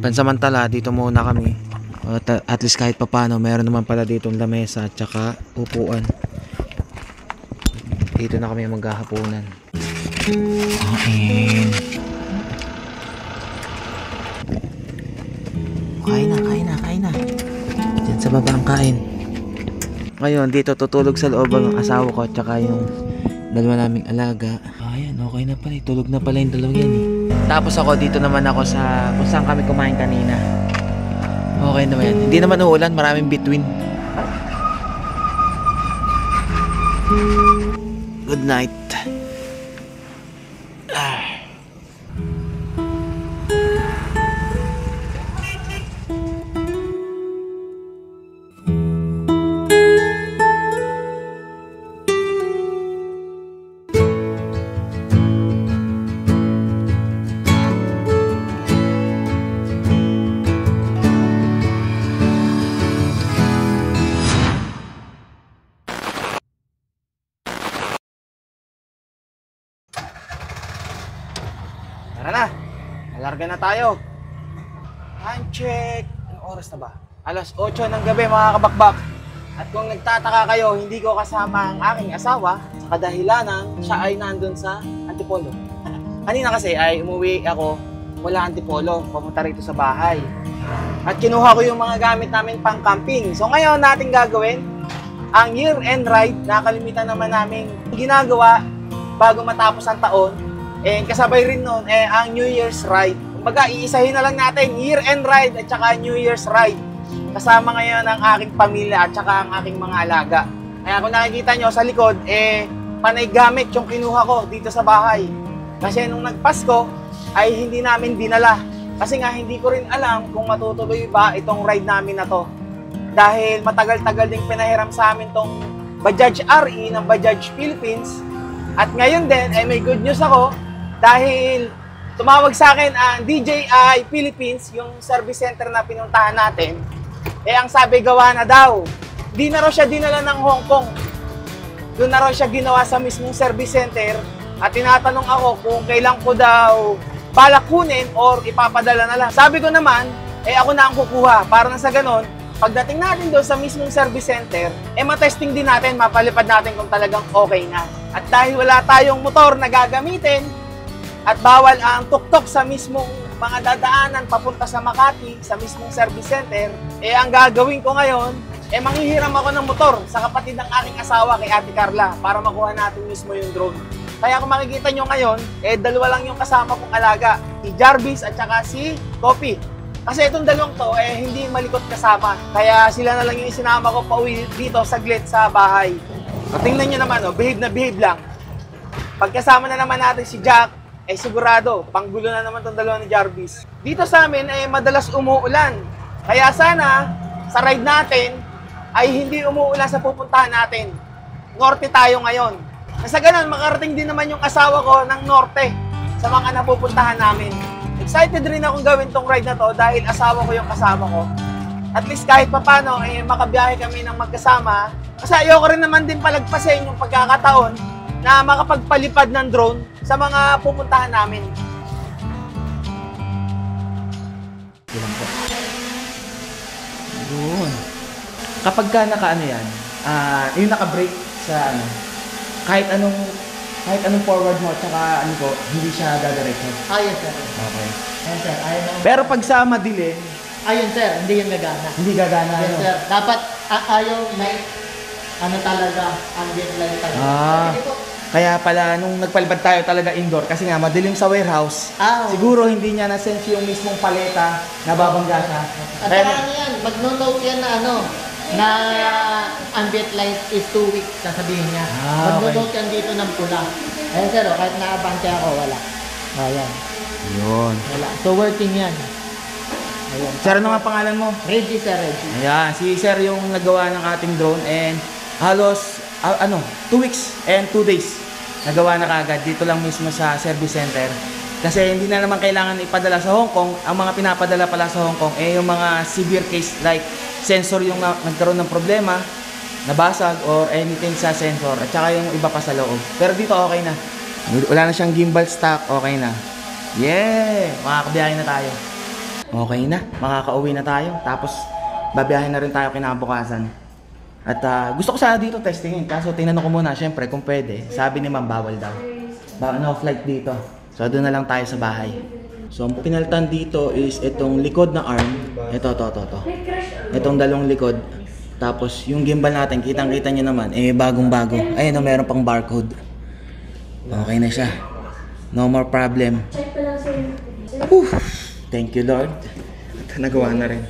pansamantala dito muna kami. At least kahit papano meron naman pala ditong lamesa at saka upuan. Dito na kami maghahaponan. Kain na. Diyan sa baba ang kain. Ngayon dito tutulog sa loob ang asawa ko at saka yung dalawa naming alaga. Ayan, okay na pala. Tulog na pala yung dalawa yan eh. Tapos ako dito naman ako sa kung saan kami kumain kanina. Okay naman yan. Hindi naman uulan, maraming between. Good night. Tara na, alarga na tayo. Time check. Anong oras na ba? Alas 8 ng gabi mga kabakbak. At kung nagtataka kayo, hindi ko kasama ang aking asawa sa kadahilanan siya ay nandun sa Antipolo. Kanina kasi ay umuwi ako mula Antipolo, pumunta rito sa bahay. At kinuha ko yung mga gamit namin pang camping. So ngayon natin gagawin ang year-end ride na kalimitan naman namin ginagawa bago matapos ang taon. And kasabay rin nun, ang New Year's ride. Kumbaga, iisahin na lang natin, year-end ride at saka New Year's ride. Kasama ngayon ang aking pamilya at saka ang aking mga alaga. Kaya kung nakikita nyo sa likod, panay gamit yung kinuha ko dito sa bahay. Kasi nung nagpasko, ay hindi namin dinala. Kasi nga, hindi ko rin alam kung matutuloy ba itong ride namin na to. Dahil matagal-tagal ding pinahiram sa amin tong Bajaj RE ng Bajaj Philippines. At ngayon din, may good news ako. Dahil tumawag sa akin ang DJI Philippines, yung service center na pinuntahan natin, ang sabi gawa na daw. Di na raw siya dinala ng Hong Kong. Doon na raw siya ginawa sa mismong service center. At tinatanong ako kung kailan ko daw balak kunin or ipapadala na lang. Sabi ko naman, ako na ang kukuha. Para na sa ganon, pagdating natin doon sa mismong service center, matesting din natin, mapalipad natin kung talagang okay na. At dahil wala tayong motor na gagamitin, at bawal ang tuktok sa mismong mga dadaanan papunta sa Makati, sa mismong service center, ang gagawin ko ngayon, manghihiram ako ng motor sa kapatid ng aking asawa kay Ate Carla para makuha natin mismo yung drone. Kaya kung makikita nyo ngayon, dalawa lang yung kasama kong alaga, si Jarvis at saka si Kopi. Kasi itong dalawang to, hindi malikot kasama. Kaya sila na lang yung isinama ko pauwi dito saglit sa bahay. So, tingnan nyo naman, behave na behave lang. Pagkasama na naman natin si Jack, sigurado, panggulo na naman itong dalawa ni Jarvis. Dito sa amin madalas umuulan. Kaya sana, sa ride natin, ay hindi umuulan sa pupuntahan natin. Norte tayo ngayon. Sa ganun, makarating din naman yung asawa ko ng norte sa mga napupuntahan namin. Excited rin akong gawin tong ride na to dahil asawa ko yung kasama ko. At least kahit papano, makabiyahe kami ng magkasama. Kasi ayoko rin naman din palagpasin yung pagkakataon na makapagpalipad ng drone sa mga pupuntahan namin. Yun. Kapag ka naka-ano yan, yung naka-brake sa ano, kahit anong forward mo, tsaka ano ko, hindi siya gagaretso. Ayun, sir. Okay. Ayun, sir. Ayun. Pero pag sa madilim, Ayun, sir. Hindi yung gagana. hindi gagana. Yes, Ano? sir. Dapat ayaw night, talaga, ambient light talaga. Kaya pala, nung nagpalipad tayo talaga indoor, kasi nga madilim sa warehouse, siguro hindi niya na-sense yung mismong paleta na babangga siya. At saka ano yan, mag-note yan na ambient light is 2 weeks, sasabihin niya. Mag-note yan dito ng pula. Ayun, sir, kahit naabante ako, wala. Ayan. Yun. Wala. So, working yan. Ayan. Sir, ano nga pangalan mo? Reggie, sir, Reggie. Ayan, si Sir yung nagawa ng ating drone and halos 2 weeks and 2 days nagawa na kagad dito lang mismo sa service center. Kasi hindi na naman kailangan ipadala sa Hong Kong. Ang mga pinapadala pala sa Hong Kong yung mga severe case like sensor yung nagkaroon ng problema, nabasag or anything sa sensor at saka yung iba pa sa loob. Pero dito okay na. Wala na siyang gimbal stock, okay na. Yeah! Makakabiyahe na tayo. Okay na, makakauwi na tayo. Tapos, babiyahin na rin tayo kinabukasan. At gusto ko sana dito testingin. Kaso tinanong ko muna, syempre, kung pwede. Sabi ni ma'am, bawal daw. No flight dito. So, doon na lang tayo sa bahay. So, ang pinalitan dito is itong likod na arm. Ito. Itong dalawang likod. Tapos, yung gimbal natin, kitang-kita nyo naman, bagong-bago. Ayun, meron pang barcode. Okay na siya. No more problem. Whew. Thank you, Lord. At nagawa na rin.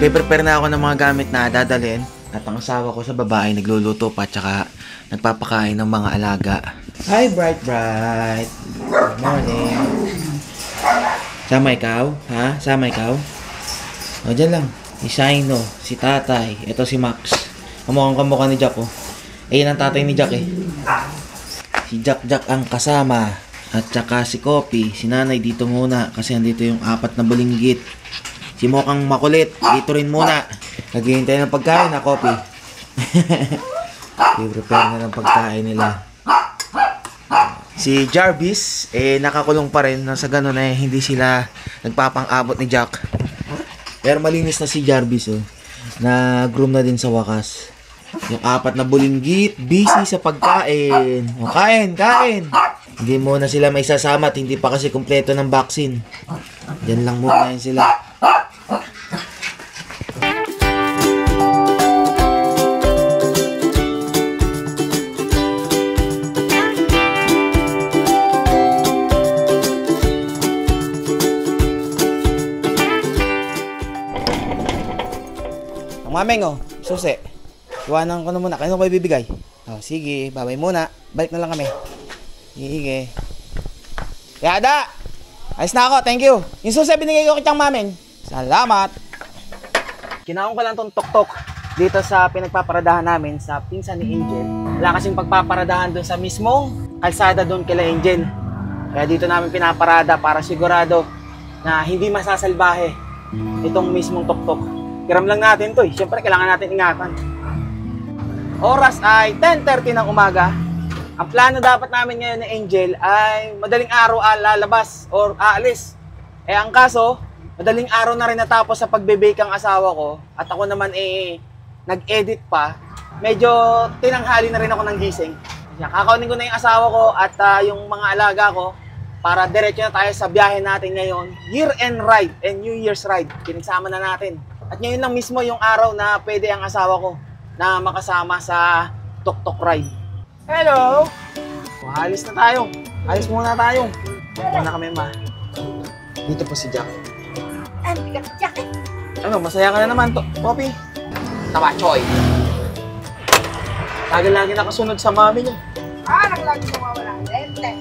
Prepare na ako ng mga gamit na dadalhin at ang asawa ko sa babae nagluluto pa tsaka nagpapakain ng mga alaga. Hi Bright! Good morning! Sama ikaw? Ha? Sama ikaw? O dyan lang. Si Shino, si Tatay, ito si Max. Kamukha ni Jack oh. Yan ang tatay ni Jack eh. Si Jack ang kasama. At tsaka si Kopi, si Nanay dito muna kasi andito yung 4 na bulinggit. Si Mokang makulit, dito rin muna. Naghihintay ng pagkain na, Kopi. I-prepare na ng pagkain nila. Si Jarvis, nakakulong pa rin. Nasa ganun hindi sila nagpapang-abot ni Jack. Pero malinis na si Jarvis, oh. Nag-groom na din sa wakas. Yung 4 na bulinggit, busy sa pagkain. O, kain! Hindi muna sila may sasama at hindi pa kasi kumpleto ng vaccine. Diyan lang muna yun sila. Mameng oh, susi. Iwanan ko na muna. Kaya ko ibibigay? Oh, sige, babay muna. Balik na lang kami. Sige. Yada! Ayos na ako, thank you. Yung susi binigay ko kitang mameng. Salamat. Kinaon ko lang tong tok-tok dito sa pinagpaparadahan namin sa pinsan ni Angel. Wala kasing pagpaparadahan doon sa mismong kalsada doon kila Angel. Kaya dito namin pinaparada para sigurado na hindi masasalbahe itong mismong tok-tok. Kiram lang natin to eh. Siyempre, kailangan natin ingatan. Oras ay 10:30 ng umaga. Ang plano dapat namin ngayon ni Angel ay madaling araw lalabas or aalis. Ang kaso, madaling araw na rin natapos sa pagbe-bake ang asawa ko. At ako naman nag-edit pa. Medyo tinanghali na rin ako ng gising. Kakaunin ko na yung asawa ko at yung mga alaga ko para diretso na tayo sa biyahe natin ngayon. Year-end ride and New Year's ride. Pinagsama na natin. At ngayon lang mismo yung araw na pwede ang asawa ko na makasama sa tuk-tuk ride. Hello! Alis na tayo. Alis muna tayo. Muna kami, ma. Dito po si Jack. Bigat Jack eh. Ano, masaya ka na naman to. Poppy. Tama, Choy. Lagi-lagi nakasunod sa mami niya. Lagi nawawala. Lente.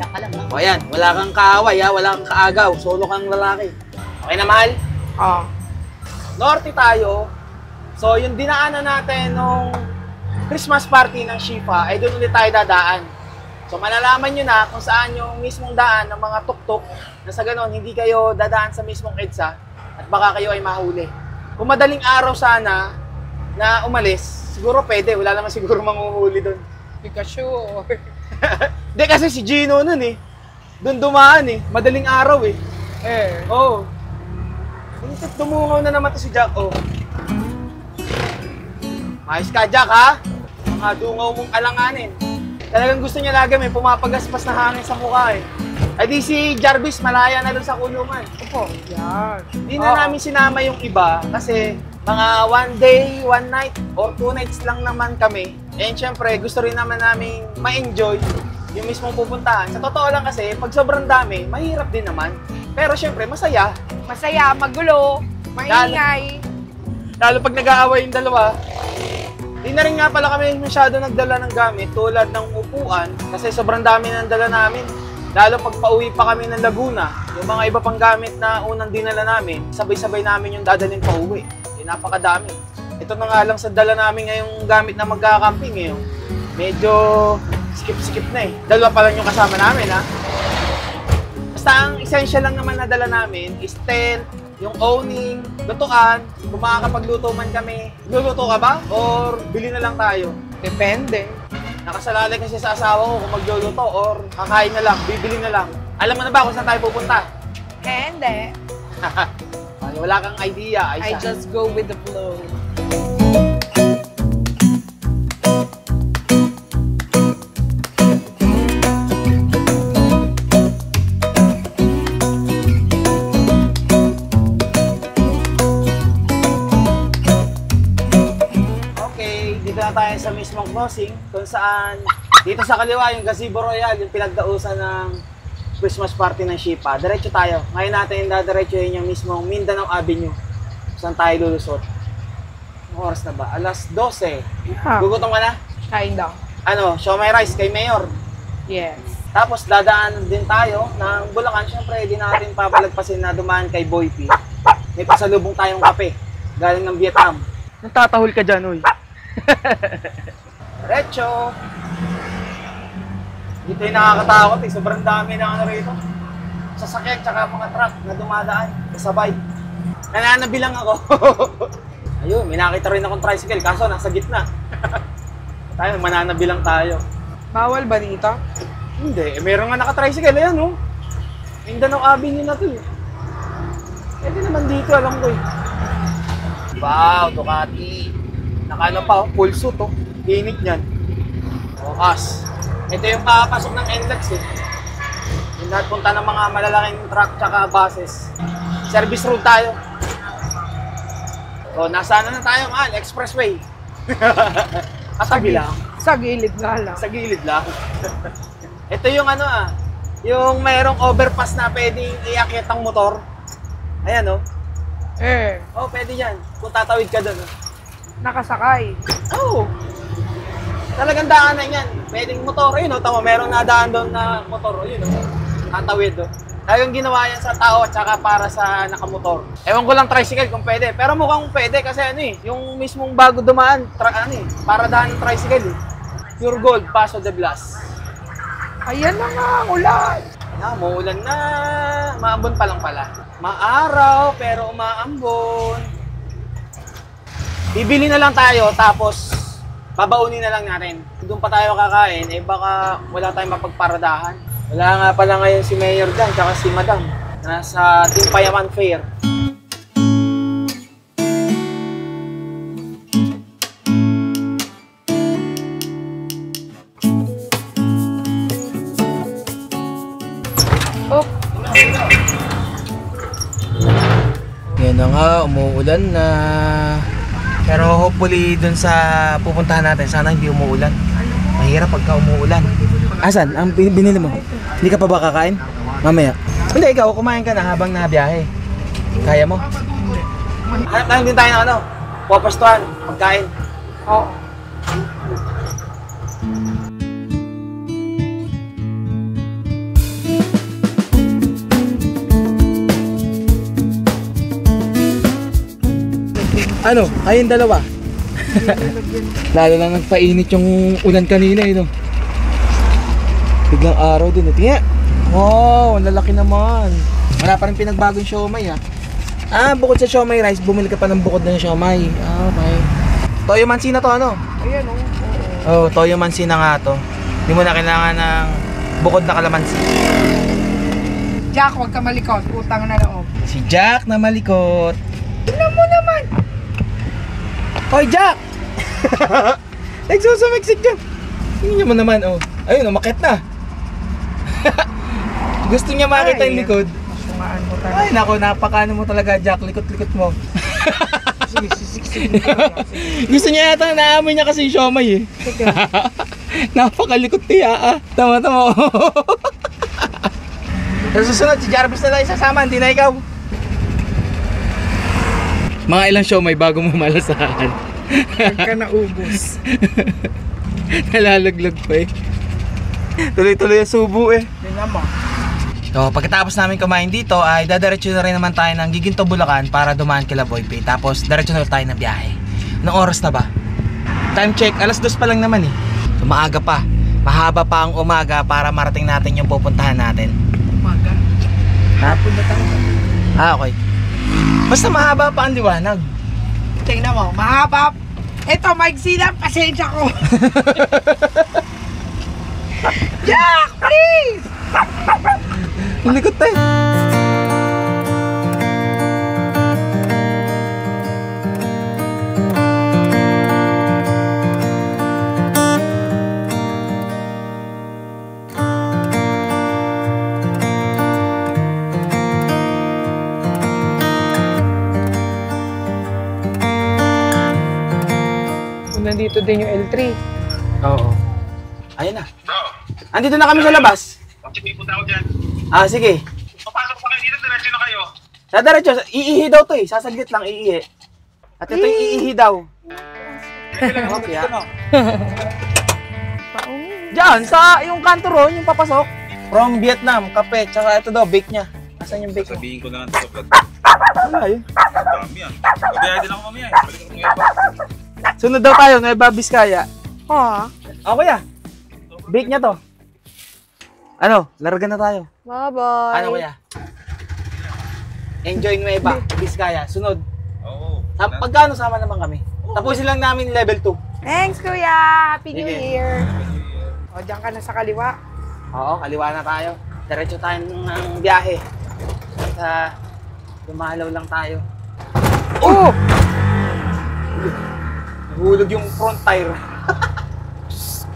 Jack ka lang. O yan, wala kang kaaway ha, wala kang kaagaw. Solo kang lalaki. Okay na, mahal? Norte tayo. So, yung dinaanan natin nung Christmas party ng Shifa, ay doon ulit tayo dadaan. So, malalaman nyo na kung saan yung mismong daan ng mga tuk-tuk na sa ganon, hindi kayo dadaan sa mismong EDSA at baka kayo ay mahuli. Kung madaling araw sana na umalis, siguro pwede. Wala naman siguro manghuhuli doon. Pikachu. Hindi kasi si Gino nun eh. Doon dumaan eh. Madaling araw eh. Oo. Dumungaw na naman to si Jack, oh. Ayos ka, Jack, ha? Mga dungaw mong alanganin. Talagang gusto niya lagi may pumapagaspas na hangin sa mukha, eh. Ay di si Jarvis, malaya na doon sa kulungan. Opo. Yan. Hindi na namin sinama yung iba kasi mga 1 day, 1 night, or 2 nights lang naman kami. And syempre, gusto rin naman namin ma-enjoy yung mismong pupuntahan. Sa totoo lang kasi, pag sobrang dami, mahirap din naman. Pero syempre, masaya. Masaya, magulo, maingay. Lalo pag nag-aaway yung dalawa. Di na rin nga pala kami masyado nagdala ng gamit tulad ng upuan kasi sobrang dami ng dala namin. Lalo pag pauwi pa kami ng Laguna. Yung mga iba pang gamit na unang dinala namin, sabay-sabay namin yung dadalhin pa uwi. Napakadami. Ito na nga lang sa dala namin ngayong gamit na magkakamping ngayon. Medyo skip-skip na eh. Dalawa pa lang yung kasama namin ha. Basta ang essential lang naman na dala namin is tent, yung awning, lutuan. Kung makakapagluto man kami, luluto ka ba? Or bili na lang tayo? Depende. Nakasalalay kasi sa asawa ko kung magluluto or kakain na lang, bibili na lang. Alam mo na ba kung saan tayo pupunta? Hindi. Ay, wala kang idea, I Aisha. just go with the flow. Okay, dito na tayo sa mismong crossing kung saan dito sa kaliwa yung Gazebo Royal, yung pinagdausan ng Christmas party ng Shipa. Diretso tayo. Ngayon natin dadiretsuhin yung mismong Mindanao Avenue. Saan tayo lulusot? Anong oras na ba? Alas 12. Gugutom ka na? Kind of. Ano, siomai rice kay Mayor. Yes. Tapos dadaan din tayo ng Bulacan. Siyempre, di natin papalagpasin na dumaan kay Boy P. May pasalubong tayong kape. Galing ng Vietnam. Natatahol ka dyan, uy. Diretso. Dito yung nakakatakot eh. Sobrang dami ng ano rito. Sasakyan tsaka mga truck na dumadaan. Kasabay. Nananabilang ako. Ayun, may nakita rin akong tricycle. Kaso nasa gitna. Tayo, mananabilang tayo. Bawal ba dito? Hindi, meron nga naka-tricycle. Ayan, oh. Mindanao Avenue na to eh. Pwede naman dito, alam ko eh. Wow, Ducati. Naka-ano pa, oh, full suit oh. Init niyan. Bukas. Ito yung papasok ng NLEX eh. Yung lahat punta ng mga malalaking truck tsaka buses. Service road tayo. O, nasa ano na tayo, mahal? Expressway. Katabi lang. Sa gilid nga lang. Sa gilid lang. Ito yung ano yung mayroong overpass na pwedeng iakyat ang motor. Ayan oh. Oh, pwede yan. Kung tatawid ka doon. Nakasakay. Oh. Talagang daanan yan. Pwedeng motor. Yun oh, tama. Merong nadaan doon na motor. Yun oh. Tatawid oh. Talagang ginawa yan sa tao at saka para sa nakamotor. Ewan ko lang tricycle kung pwede. Pero mukhang pwede kasi ano eh. Yung mismong bago dumaan, para daan ng tricycle eh. Pure Gold, Paso de Blas. Ayan na nga, ulan. Maulan na. Maambon pa lang pala. Maaraw, pero umaambon. Bibili na lang tayo, tapos babaunin na lang natin. Doon pa tayo kakain, eh baka wala tayong mapagparadahan. Wala nga pala ngayon si Mayor dyan, tsaka si Madam. Nasa Timpayaman Fair. Oh, Yan na nga, umuulan na. Pero hopefully dun sa pupuntahan natin, sana hindi umuulan. Mahirap pagka umuulan. Asan? Ang binili mo? Hindi ka pa ba kakain? Mamaya. Hindi, ikaw kumain ka na habang nabiyahe. Kaya mo? Hanap lang din tayo ng ano, pupastuhan, pagkain. oh. Ano? Ayun dalawa. Lalo lang nagpainit yung ulan kanina eh, no? Biglang araw din eh. Tingnan! Wow, ang lalaki naman. Wala pa rin pinagbagong siomay bukod sa siomay rice, bumili ka pa ng bukod ng siomay. Okay. Toyo mansi na to ano? Ayan oh. Oh, toyo mansi na nga to. Hindi mo na kailangan ng bukod na kalamansi. Jack, huwag ka malikot. Utang na loob. Si Jack na malikot. Tingnan mo naman. Hoy, Jack! Nagsusumiksik dyan. Tingnan mo naman, oh. Ayun, umakit na. Gusto niya makita yung likod. Masungaan mo talaga. Ay, nako, napakano mo talaga, Jack. Likot-likot mo. Sige. Gusto niya yata, naamoy niya kasi yung siomay eh. Sige. Napakalikot niya, Tama. Sa susunod, si Jarvis na lang isasama, hindi na ikaw. Mga ilang siomay bago mo malasahan. Huwag ka naubos. Nalalaglag pa eh. Tuloy-tuloy ang subo eh. Tingnan mo. So, pagkatapos namin kumain dito, ay dadiretso na rin naman tayo ng Giginto, Bulacan para dumaan kila Boy Pay. Tapos, diretso na tayo ng biyahe. Anong oras na ba? Time check, alas 2 pa lang naman eh. So, maaga pa. Mahaba pa ang umaga para marating natin yung pupuntahan natin. Umaga. Hapon na tayo. Okay. Basta mahaba pa ang liwanag. Tingnan mo, mahaba. Ito, maigsi lang, pasensya ko. Jack, please! Ang likot tayo. Nandito din yung L3. Oo. Ayun na. Andito na kami sa labas. Sige, punta ako dyan. Ah, sige. Papasok pa kayo dito, diretso na kayo. Sa diretso, iihi daw to eh. Sasaglit lang iihi. At ito yung iihi daw. Okay, ah. Diyan, sa yung kanto ron, yung papasok. From Vietnam, kape, tsaka ito daw, bake niya. Asan yung bake niya? Sabihin ko na lang ito sa vlog. Wala yun. Dami yan. Gabiyahe din ako mamaya. Balik ako ngayon pa. Sunod daw tayo, Nueva Vizcaya. Ha? Okay ah. Bake niya to. Ano, larga na tayo. Bye-bye. Ano kuya? Enjoy Nueva Vizcaya. Sunod. Oo. Pagkano sama naman kami? Tapusin lang namin level 2. Thanks, Kuya. Happy New Sige. Year. O, dyan ka na sa kaliwa. Oo, kaliwa na tayo. Diretso tayo ng biyahe. At dumalaw lang tayo. Oh! Nahulog yung front tire.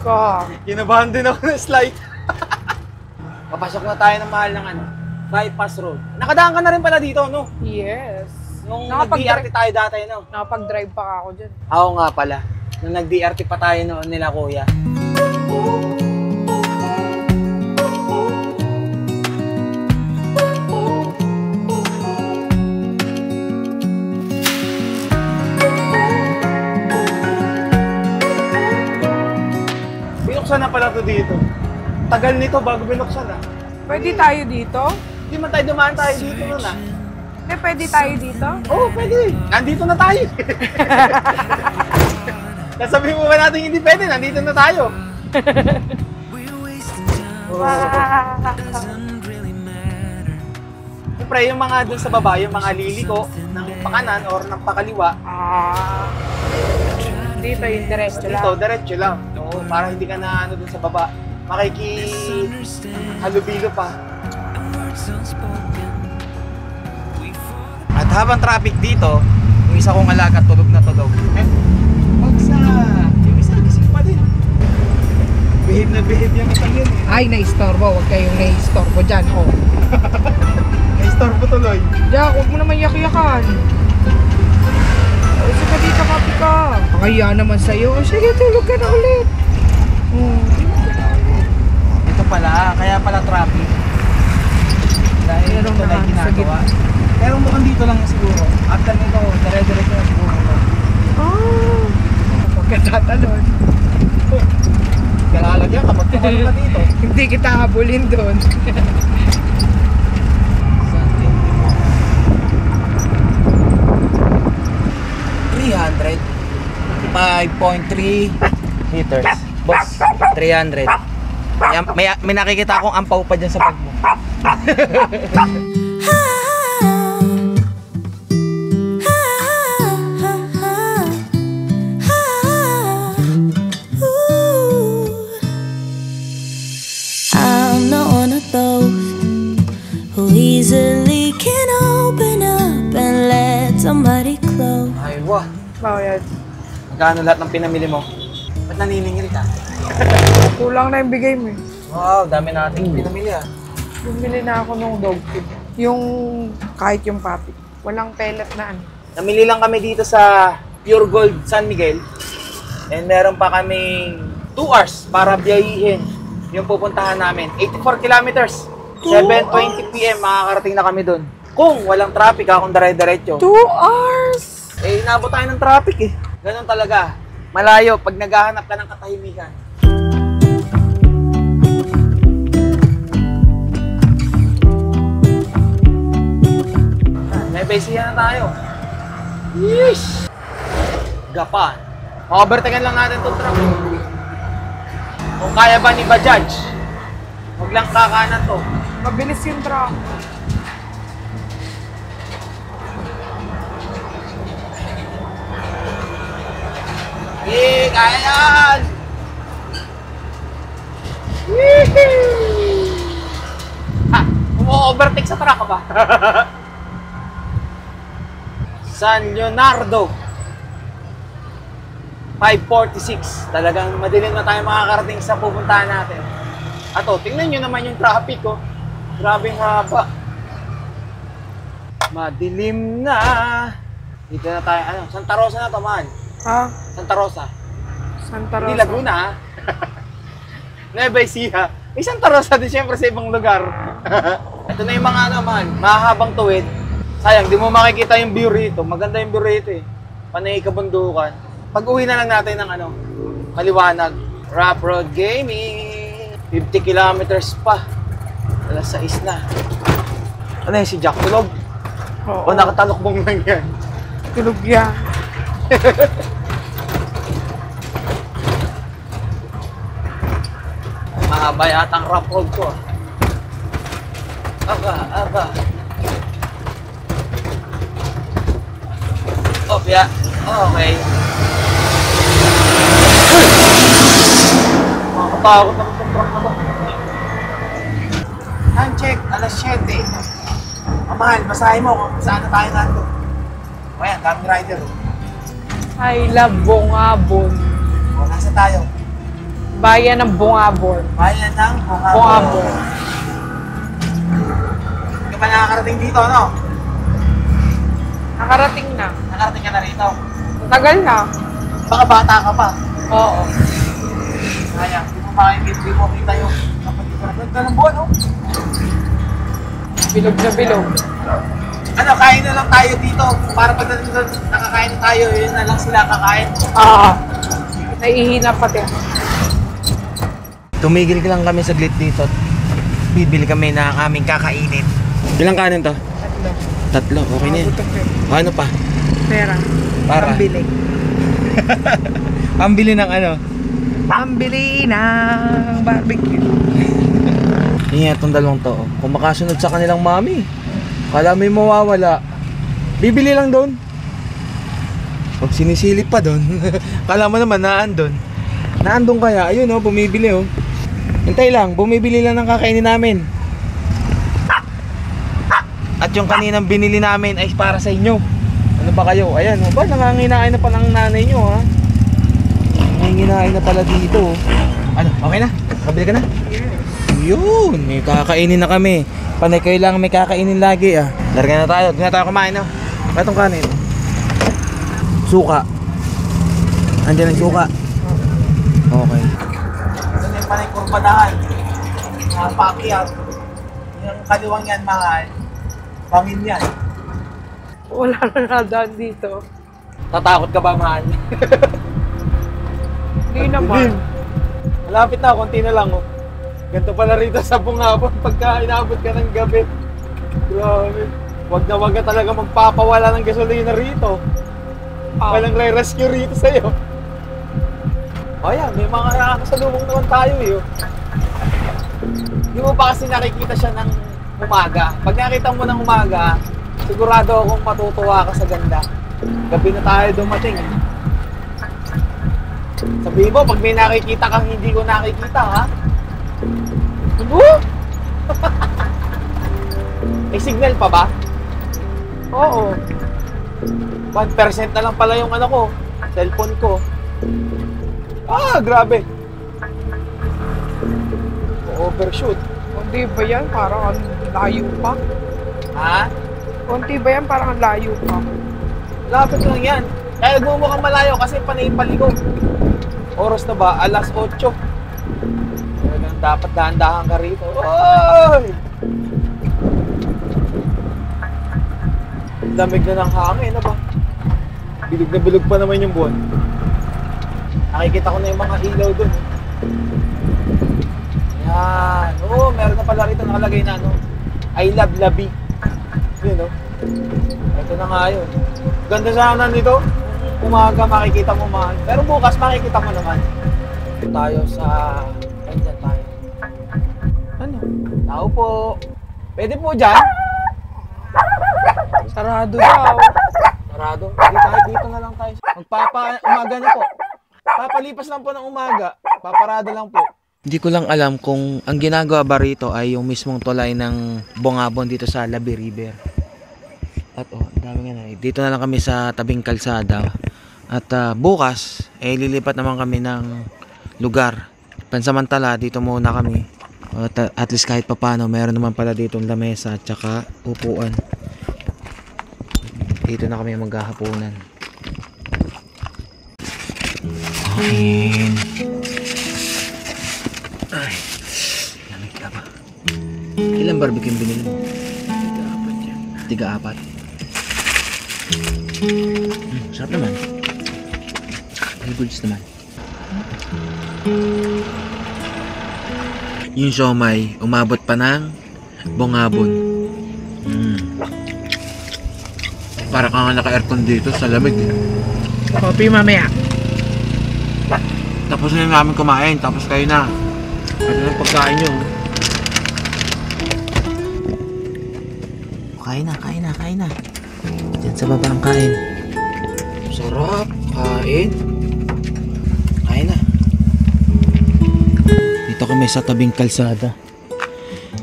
Ka. Kinabahan din ako ng slide. Papasok na tayo ng mahal ng ano, bypass road. Nakadaan ka na rin pala dito, no? Yes. Nung Nakapag- nag-DRT tayo dati, no? Nakapag-drive pa ako dyan. Oo nga pala. Nung nag-DRT pa tayo noon nila kuya. Binuksan na pala to dito. Tagal nito bago binuksan ah. Pwede tayo dito? Hindi man tayo dumaan tayo dito nun ah. Hindi, pwede tayo dito? Oo, pwede. Nandito na tayo. Nasabi mo ba natin hindi pwede? Nandito na tayo. Siyempre, yung mga dun sa baba, yung mga liliko ng pakanan or ng pakaliwa, Dito yung diretso lang. dito, diretso lang. Oo, para hindi ka na ano dun sa baba. Halubilo pa. At habang traffic dito, yung isa kong alaga tulog na tulog. Yung isa gising pa din. Behave na behave yung isang yun. Ay, na-istorbo. Huwag kayong na-istorbo dyan. Oh. Na-istorbo tuloy. Jack, huwag mo naman yak-yakan. O, sige dito, kapi ka. Kaya naman sa'yo. O, sige, tulog ka na ulit. Oh. Ito pala, kaya pala traffic. Dahil Meron ito na lang nga sa ginagawa. Pero mukhang dito lang siguro. After nito, dire-diretso na siguro. Oh. Huwag ka tatalon. Kalalagyan ka, magtumalong ka dito. Hindi kita habulin doon. 300. 5.3 liters. Boss, 300. May nakikita akong ampaw pa dyan sa bag mo. I'm not one of those who easily can open up and let somebody close. Ay, wah. Bakit? Magkano lahat ng pinamili mo? Ba't naniningil ka? Kulang na yung bigay mo eh. Wow, dami nating pinamili ah. Bumili na ako ng dog food. Yung kahit yung puppy. Walang pellet na ano. Namili lang kami dito sa Pure Gold San Miguel. And meron pa kaming 2 hours para biyahihin yung pupuntahan namin. 84 kilometers. 7:20 PM makakarating na kami doon. Kung walang traffic, kung dire-diretso. 2 hours! Eh, inabot tayo ng traffic eh. Ganun talaga. Malayo pag naghahanap ka ng katahimikan. Nebesiya na tayo. Yeesh! Gapan. Overtaken lang natin itong truck. Kung kaya ba ni Bajaj, huwag lang kakanan to. Mabilis yung truck. Kaya yan! Wee! Ha! Umu-overtake sa truck ka ba? San Leonardo 5:46. Talagang madilim na tayo makakarating sa pupuntahan natin. Ato, tingnan nyo naman yung traffic ko. Grabing haba. Madilim na. Dito na tayo. Ano? Santa Rosa na to, man. Ha? Santa Rosa. Santa Hindi Rosa. Laguna, ha? Nueva Ecija. May Santa Rosa din siyempre sa ibang lugar. Ito na yung mga ano, man. Mahabang tuwid. Sayang, di mo makikita yung view rito. Maganda yung view rito eh. Panay kabundukan. Pag-uwi na lang natin ng ano, maliwanag. Rough Road Gaming. 50 kilometers pa. Alas 6 na. Ano yun, si Jack tulog? Oo. O nakatalokbong lang yan? Tulog yan. Mahaba yata ang rough road ko. Aba. Oh, yeah. Okay. Makatakot na itong truck na to. Time check, alas 7. Mahal, basahin mo kung saan na tayo nando. O yan, daming rider. I love Bungabon. O, nasa tayo. Bayan ng Bungabon. Bayan ng Bungabon. Hindi ka pa nakakarating dito, no? Nakarating na. Nakarating ka na rito. Tagal na. Baka bata ka pa. Oo. Kaya, hindi mo kita yung kapatid ka. Ganda ng buwan, oh. Bilog na bilog. Ano, kain na lang tayo dito. Para pagdating doon, nakakain na tayo. Yun na lang sila kakain. Naihina pati. Tumigil lang kami saglit dito. Bibili kami na aming kakainin. Ilang kanin to? Tatlo, okay na yan. Ano pa? Pera. Para? Pambili. Pambili ng ano? Pambili ng barbecue. Yan itong dalawang to. Kung makasunod sa kanilang mami, kala may mawawala. Bibili lang doon. Pag sinisilip pa doon, kala mo naman naandun. Naandun kaya, ayun oh, bumibili oh. Hintay lang, bumibili lang ng kakainin namin. At yung kaninang binili namin ay para sa inyo. Ano ba kayo? Ayan, oh, ba nanganginain na pala ng nanay nyo ha? Nanganginain na pala dito. Ano, okay na? Kabili ka na? Yun, may kakainin na kami. Panay kayo lang may kakainin lagi ah. Larga na tayo, hindi na tayo kumain no? Itong kanin. Suka. Andiyan ang suka. Okay. Ito na yung panay kurbadahan. Mga pakyat. Yung kaliwang yan mahal. Pamilya. Wala na nadaan dito. Tatakot ka ba mahal? Hindi naman. Malapit na, konti na lang oh. Ganito pala rito sa Bungabon pagka inabot ka ng gabi. Grabe. Wag na talaga magpapawala ng gasolina rito. Walang re-rescue rito sa'yo. O yan, may mga nakasalubong naman tayo eh. Oh. Hindi mo pa kasi nakikita siya ng umaga. Pag nakita mo ng umaga, sigurado akong matutuwa ka sa ganda. Gabi na tayo dumating. Sabihin mo, pag may nakikita kang hindi ko nakikita, ha? Ano? May signal pa ba? Oo. 1% na lang pala yung ano ko, cellphone ko. Ah, grabe. Overshoot. Konti ba yan? Parang ang layo pa. Ha? Konti ba yan? Parang ang layo pa. Lapit lang yan. Kaya nagmumukhang malayo kasi panay paligo. Oras na ba? Alas 8. Talagang dapat dahan-dahan ka rito. Oy! Lamig na ng hangin, ano ba? Bilog na bilog pa naman yung buwan. Nakikita ko na yung mga ilaw dun. Yan. Oo, meron na pala rito nakalagay na ano. I love Labi. Yun, no? Ito na nga yun. Ganda sana nito. Umaga makikita mo man. Pero bukas makikita mo naman. Tayo sa... Andyan tayo. Ano? Tao po. Pwede po dyan? Sarado daw. Sarado. Hindi tayo dito na lang tayo. Umaga na po. Papalipas lang po ng umaga. Paparada lang po. Hindi ko lang alam kung ang ginagawa ba rito ay yung mismong tulay ng Bongabon dito sa Labi River. At dami nga na. Dito na lang kami sa tabing kalsada. At bukas, lilipat naman kami ng lugar. Pansamantala, dito muna kami. At least kahit papano, meron naman pala ditong lamesa at saka upuan. Dito na kami maghahaponan. Okay. Ay, lamig ka ba? Ilang barbecue yung binili mo? Tiga-apat yan. Tiga-apat? Sarap naman. May goods naman. Yung siomay, umabot pa ng Bongabon. Para kang naka-aircon dito sa lamig. Coffee mamaya. Tapos na namin kumain, tapos kayo na. Ano yung pagkain nyo? Kain na. Diyan sa baba ang kain. Sarap, kain. Kain na. Dito kami sa tabing kalsada.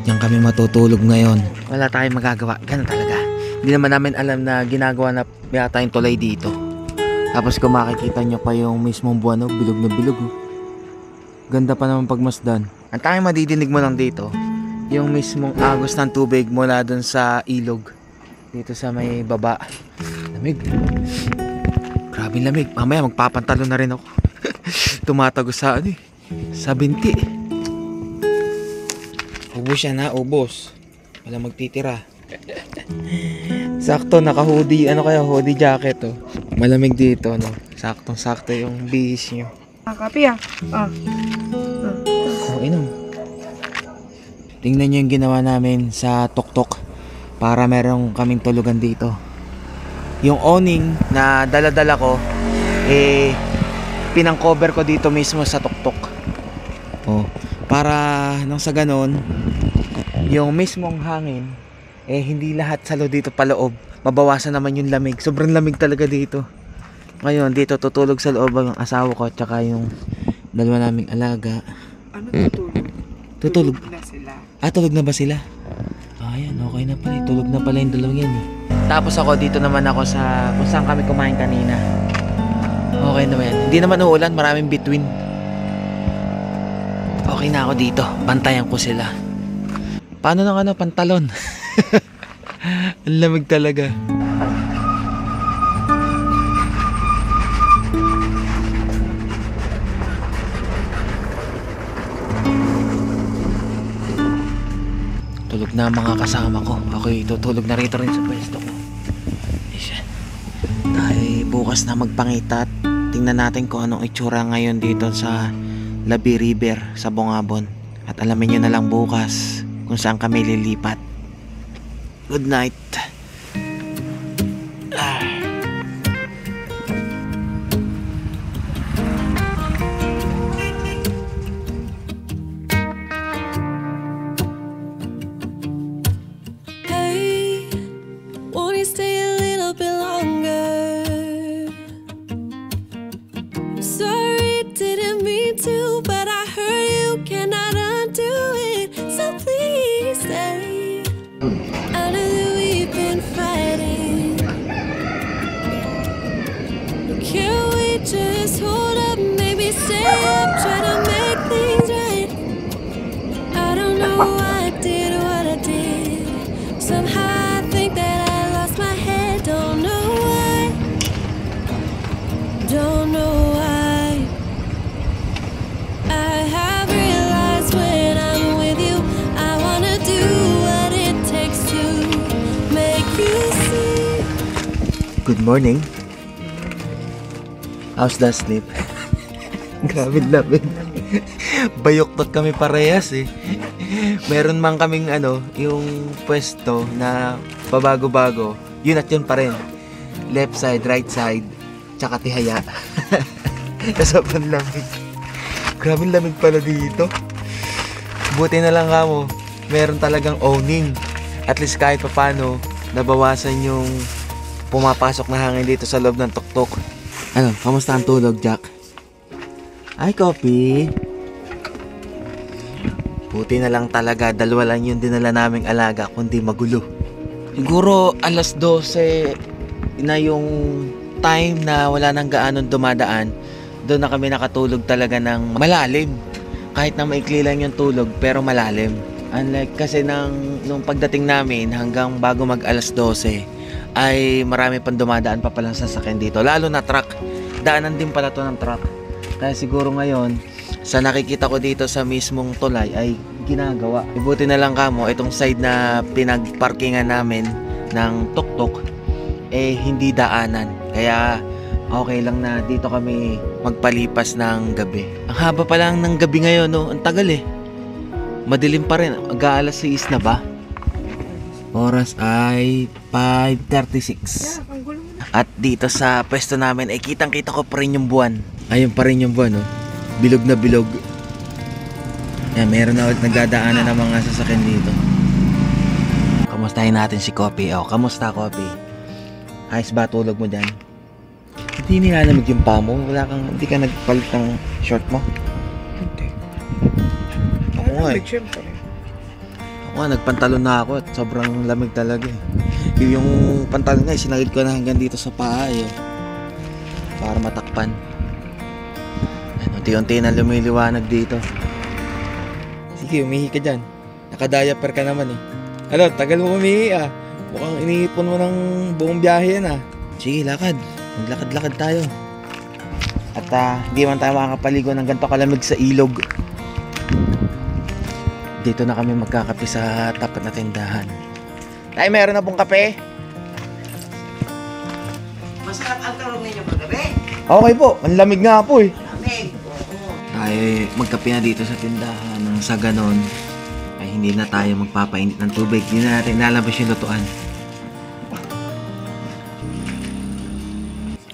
Diyan kami matutulog ngayon. Wala tayong magagawa, ganun talaga. Hindi naman namin alam na ginagawa na yata yung tulay dito. Tapos kung makikita nyo pa yung mismong buwan, bilog na bilog. Ganda pa naman pagmasdan. Ang tanging madidinig mo lang dito, yung mismong agos ng tubig mula dun sa ilog. Dito sa may baba. Lamig. Grabe lamig. Mamaya magpapantalo na rin ako. Tumatagos sa sa binti. Ubos yan ha, ubos. Wala magtitira. Sakto, naka-hoodie, hoodie jacket Malamig dito, Saktong-sakto yung bihis nyo. Kape Inom. Tingnan nyo yung ginawa namin sa tuktok para merong kaming tulugan dito. Yung awning na dala-dala ko, pinang-cover ko dito mismo sa tuktok. Para nang sa ganon, yung mismong hangin, hindi lahat salo dito paloob. Mabawasan naman yung lamig. Sobrang lamig talaga dito. Ngayon, dito tutulog sa loob ang asawa ko at saka yung dalawa naming alaga. Ano tutulog? Tutulog na sila. Tulog na ba sila? Ayan, okay na pala. Tulog na pala yung dalawang yan Tapos ako, dito naman ako sa kung saan kami kumain kanina. Okay naman yan. Hindi naman uulan, maraming between. Okay na ako dito. Bantayan ko sila. Paano ng pantalon? Ang lamig talaga. Tulog na mga kasama ko. Ako'y tutulog na rito rin sa pwesto ko. Dahil bukas na magpangitat. Tingnan natin kung anong itsura ngayon dito sa Labi River sa Bongabon. At alamin nyo na lang bukas kung saan kami lilipat. Good night. Hey, won't you stay a little bit longer? I'm sorry, didn't mean to, but I heard you cannot undo it. So please stay. I know that we've been fighting. Can't we just hold up, maybe stay up, try to make things right? I don't know why I did what I did. Somehow I think that I lost my head. Don't know why. Don't know why. I have realized when I'm with you, I wanna do what it takes to make you see. Good morning. How's the sleep? Grabe lamig. Bayoktot kami parehas Meron man kaming yung pwesto na pabago-bago. yun at yun pa rin. Left side, right side, tsaka tihaya. Sobrang lamig. Grabe lamig pala dito. Buti na lang mo, meron talagang owning. At least kahit pa paano, nabawasan yung pumapasok na hangin dito sa loob ng tuktok. Ano, kamusta ang tulog, Jack? Ay, Kopi. Buti na lang talaga, dalawa lang yung dinala naming alaga, kundi magulo. Siguro alas 12 na yung time na wala nang gaanong dumadaan, doon na kami nakatulog talaga ng malalim. Kahit na maikli lang yung tulog, pero malalim. Unlike kasi nung pagdating namin hanggang bago mag alas 12, ay marami pang dumadaan pa palang sasakyan dito. Lalo na truck. Daanan din pala to ng truck. Kaya siguro ngayon, sa nakikita ko dito sa mismong tulay ay ginagawa. Ibuti na lang kamo, itong side na pinagparkingan namin ng tuktok, eh hindi daanan. Kaya okay lang na dito kami magpalipas ng gabi. Ang haba pa lang ng gabi ngayon, no? Ang tagal eh. Madilim pa rin. Mag-aalas 6 na ba? Oras ay 5:36. At dito sa pwesto namin ay kitang-kita ko pa rin yung buwan. Ayun pa rin yung buwan, no? Bilog na bilog. Yan, meron na ulit nagdadaanan ng mga sasakyan dito. Kamustahin natin si Kopi. Kamusta, Kopi? Ayos ba tulog mo dyan? Hindi nilalamig yung paa mo? Hindi ka nagpalit ng short mo? Hindi. Ako nga eh. Siyempre. Ako nga, nagpantalon na ako at sobrang lamig talaga eh. Yung pantalon nga, sinagid ko na hanggang dito sa paa eh. Para matakpan. Unti-unti na lumiliwanag dito. Sige, umihi ka dyan. Naka-diaper ka naman eh. Ano, tagal mo umihi ah. Mukhang iniipon mo ng buong biyahe yan ah. Sige, lakad. Maglakad-lakad tayo. At hindi man tayo makakapaligo ng ganito kalamig sa ilog. Dito na kami magkakape sa tapat na tindahan. Tay, meron na pong kape? Masarap ang tulog ninyo paggabi. Okay po, ang lamig nga po eh. Lamig. Tayo magkape na dito sa tindahan nang sa ganon ay hindi na tayo magpapainit ng tubig. Hindi na natin lalabas yung lutuan.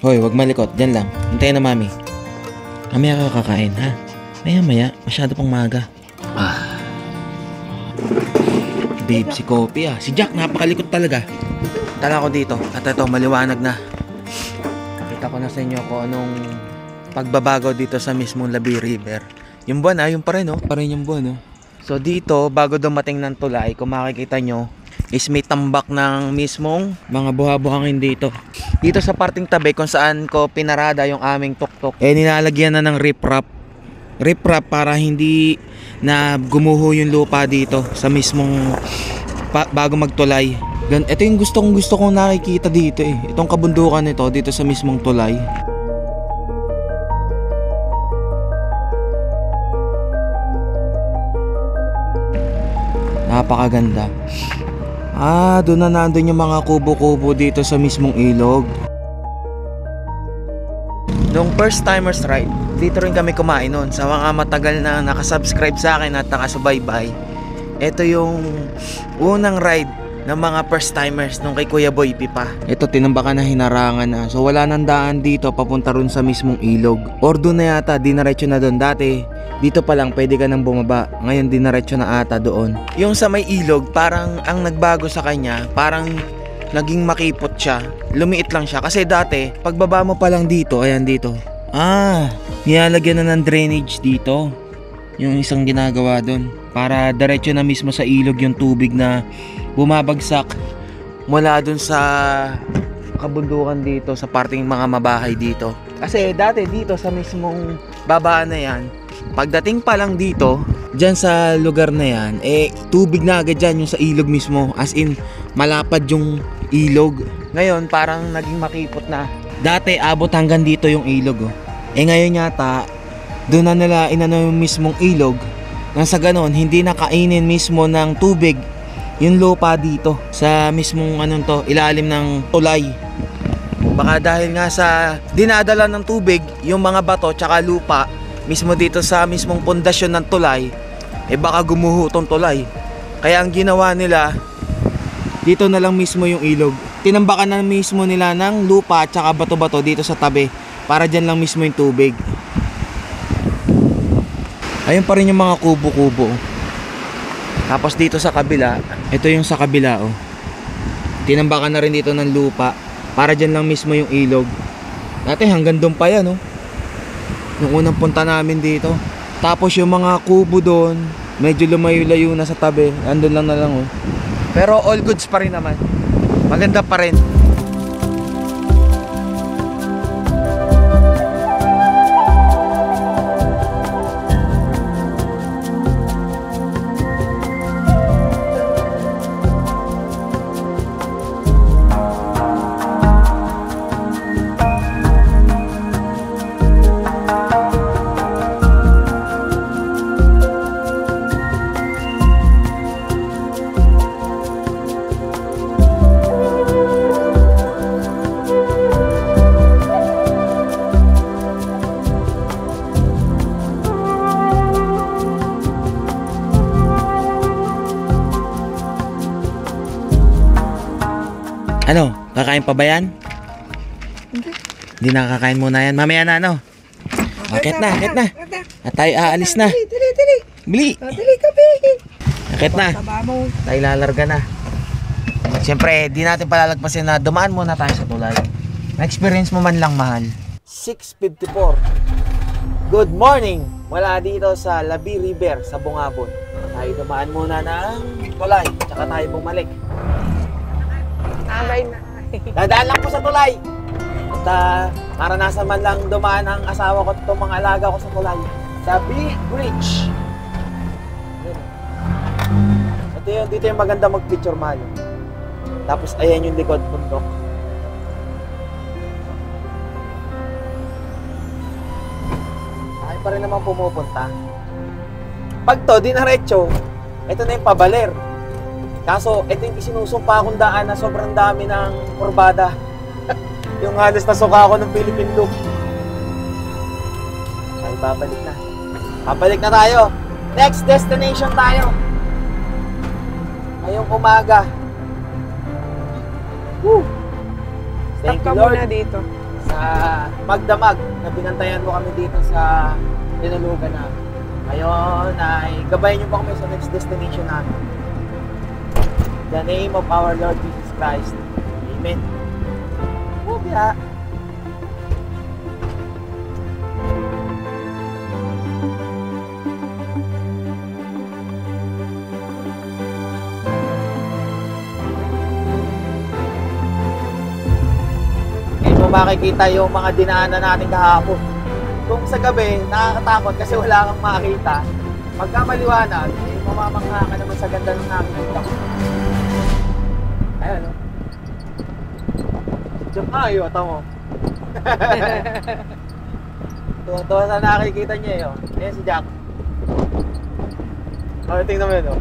Hoy, wag malikot. Diyan lang. Hintayin na mami. Mamaya ka kakain, ha? Maya, masyado pang maaga. Babe, si Kopi ah. Si Jack, napakalikot talaga. Tala ko dito. At ito, maliwanag na. Kita ko na sa inyo kung anong pagbabago dito sa mismong Labi River. Yung buwan yung pa rin, oh. Pa rin yung buwan, oh. So dito, bago dumating ng tulay, kung makikita nyo, is may tambak ng mismong mga buha-buhangin dito. Dito sa parting tabi kung saan ko pinarada yung aming tuktok, nilalagyan na ng riprap. Riprap para hindi na gumuho yung lupa dito sa mismong bago magtulay. Ito yung gusto kong nakikita dito eh. Itong kabundukan nito dito sa mismong tulay. Napakaganda. Doon na nandun yung mga kubo-kubo dito sa mismong ilog. Nung first timers ride, dito rin kami kumain nun. Sa mga matagal na nakasubscribe sa akin at nakasubaybay, ito yung unang ride ng mga first timers nung kay Kuya Boy Pipa. Ito, tinambakan na, hinarangan na. So wala nang daan dito papunta rin sa mismong ilog. Or doon na yata, dinaretso na doon. Dati, dito pa lang pwede ka nang bumaba. Ngayon dinaretso na ata doon. Yung sa may ilog, parang ang nagbago sa kanya, parang naging makipot siya. Lumiit lang siya. Kasi dati, pagbaba mo pa lang dito, ayan dito. Nilalagyan na ng drainage dito. Yung isang ginagawa doon. Para diretso na mismo sa ilog yung tubig na bumabagsak mula doon sa kabundukan dito, sa parting mga mabahay dito. Kasi dati dito sa mismong babaan na yan, pagdating pa lang dito, dyan sa lugar na yan, tubig na agad dyan yung sa ilog mismo. As in, malapad yung ilog. Ngayon, parang naging makipot na. Dati, abot hanggang dito yung ilog. Ngayon yata, doon na nila inano yung mismong ilog. Nang sa ganon, hindi nakainin mismo ng tubig yung lupa dito sa mismong ilalim ng tulay. Baka dahil nga sa dinadala ng tubig, yung mga bato tsaka lupa mismo dito sa mismong pundasyon ng tulay, baka gumuho tong tulay. Kaya ang ginawa nila, dito na lang mismo yung ilog. tinambakan na mismo nila ng lupa at saka bato-bato dito sa tabi para dyan lang mismo yung tubig. Ayun pa rin yung mga kubo-kubo. Tapos dito sa kabila, ito yung sa kabila oh. Tinambakan na rin dito ng lupa para dyan lang mismo yung ilog. Dati hanggang doon pa yan oh. Yung unang punta namin dito. Tapos yung mga kubo doon, medyo lumayo-layo na sa tabi. Andun lang na lang oh. Pero all goods pa rin naman. Maganda pa rin. Ano? Kakain pa ba yan? Hindi na kakain muna yan. Mamaya na ano? Akit na. At tayo aalis na. Dali. Bili. Dali ka, baby. Akit na. Taba mo. Tayo lalarga na. Siyempre, di natin palalagpasin na dumaan muna tayo sa tulay. Na-experience mo man lang, mahal. 6:54. Good morning! Mula dito sa Labi River sa Bungabon. Tayo dumaan muna ng tulay. Tsaka tayo bumalik. Agay na. Dadaan lang po sa tulay. At maranasan man lang dumaan ang asawa ko at itong mga alaga ko sa tulay. Sa Big Bridge. Dito yung maganda mag-picture, mahal. Tapos ayan yung likod bundok. Ay pa rin naman pumupunta. Pag to, dinaretso, ito na yung pabaler. Kaso, ito yung isinusumpa akong daan na sobrang dami ng kurbada. Yung halos nasuka ako ng Philippine Loop. Ay, babalik na. Babalik na tayo. Next destination tayo. Ngayong umaga. Woo! Thank Stop ka you, Lord. muna dito. Sa magdamag na binantayan mo kami dito sa tinulugan namin. Ngayon ay gabayan niyo pa kami sa next destination namin. In the name of our Lord Jesus Christ. Amen. Bubya. Hindi mo makikita yung mga dinaanan natin kahapon. Kung sa gabi, nakakatakot kasi wala kang makita. Pagka maliwanag, mamamangha ka naman sa ganda ng nakikita ko. Ayun, no? Diyan ka, iwata mo. Tuwa sa nakikita niya, yun. Ayan si Jack. Tingnan mo yun, no?